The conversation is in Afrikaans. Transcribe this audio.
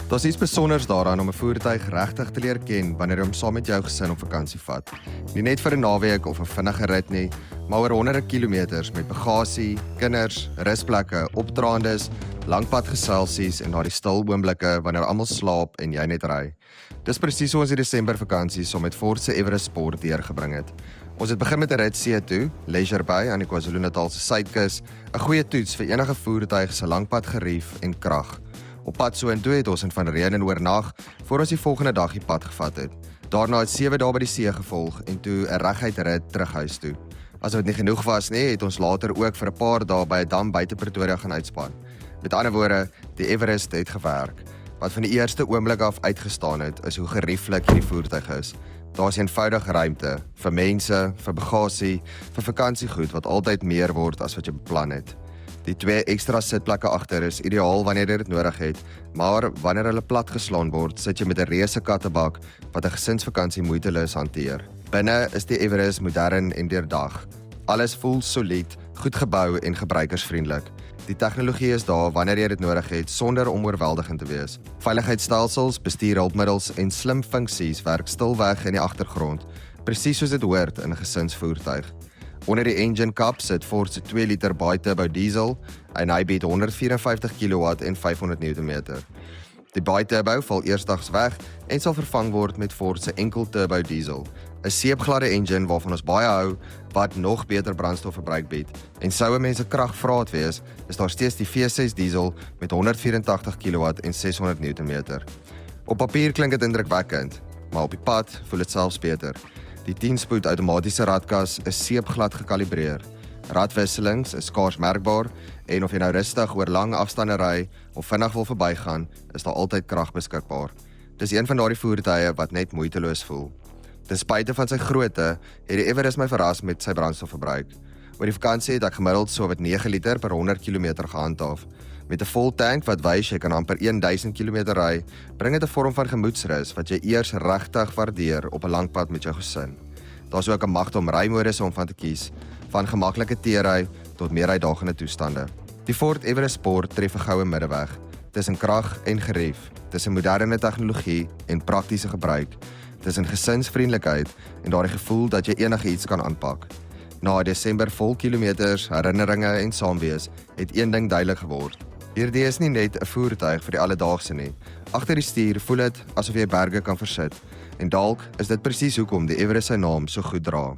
Daar's iets besonders daaraan om 'n voertuig regtig te leer ken wanneer jy hom saam met jou gesin op vakansie vat. Nie net vir 'n naweek of 'n vinnige rit nie, maar oor honderde kilometers met bagasie, kinders, rusplekke, opdraandes, langpadgeselsies en daardie stil oomblikke wanneer almal slaap en jy net ry. Dis presies hoe ons die Desember vakansie saam met Ford se Everest Sport deurgebring het. Ons het begin met 'n rit see toe, Leisure Bay aan die KwaZulu-Natal se suidkus, 'n goeie toets vir enige voertuig se langpad gerief en krag. Op pad soontoe het ons in Van Renen oornag voor ons die volgende dag die pad gevat het. Daarna het 7 dae by die see gevolg en toe 'n reguit rit terug huis toe. As dit nie genoeg was nie, het ons later ook vir 'n paar dae by 'n dam buite Pretoria gaan uitspan. Met ander woorde, die Everest het gewerk. Wat van die eerste oomblik af uitgestaan het, is hoe gerieflik hierdie voertuig is. Daar's eenvoudig ruimte vir mense, vir bagasie, vir vakansiegoed wat altyd meer word as wat jy beplan het. Die 2 ekstra sitplekke agter is ideaal wanneer jy dit nodig het, maar wanneer hulle platgeslaan word, sit jy met 'n reuse kattebak wat 'n gesinsvakansie moeiteloos hanteer. Binne is die Everest modern en deurdag. Alles voel solied, goed gebou en gebruikersvriendelik. Die tegnologie is daar wanneer jy dit nodig het sonder om oorweldigend te wees. Veiligheidsstelsels, bestuurhulpmiddels en slim funksies werk stilweg in die agtergrond, presies soos dit hoort in 'n gesinsvoertuig. Onder die engine cap sit Ford se 2 liter bi-turbo diesel en hy bied 154 kW en 500 Nm. Die bi-turbo val eersdags weg en sal vervang word met Ford se enkel turbo diesel, 'n seepgladde engine waarvan ons baie hou wat nog beter brandstofverbruik bied. En sou 'n mens se kragvraat wees, is daar steeds die V6 diesel met 184 kW en 600 Nm. Op papier klink dit indrukwekkend, maar op die pad voel dit selfs beter. Die 10-spoed outomatiese radkas is seepglad gekalibreer. Radwisselings is skaars merkbaar en of jy nou rustig oor lang afstande ry of vinnig wil verbygaan, is daar altyd krag beskikbaar. Dis een van daardie voertuie wat net moeiteloos voel. Ten spyte van sy grootte, het die Everest my verras met sy brandstofverbruik. Oor die vakansie het ek gemiddeld so wat 9 liter per 100 km gehandhaaf. Met 'n vol tank wat wys jy kan amper 1000 km ry, bring dit 'n vorm van gemoedsrus wat jy eers regtig waardeer op 'n lang pad met jou gesin. Daar's ook 'n magte om rymodusse om van te kies, van gemaklike teery tot meer uitdagende toestande. Die Ford Everest Sport tref 'n goue middeweg tussen krag en gerief, tussen moderne tegnologie en praktiese gebruik, tussen gesinsvriendelikheid en daardie gevoel dat jy enigiets kan aanpak. Na 'n Desember vol kilometers, herinneringe en saamwees, het een ding duidelik geword. Hierdie is nie net 'n voertuig vir die alledaagse nie. Agter die stuur voel dit asof jy berge kan versit. En dalk is dit presies hoekom die Everest sy naam so goed dra.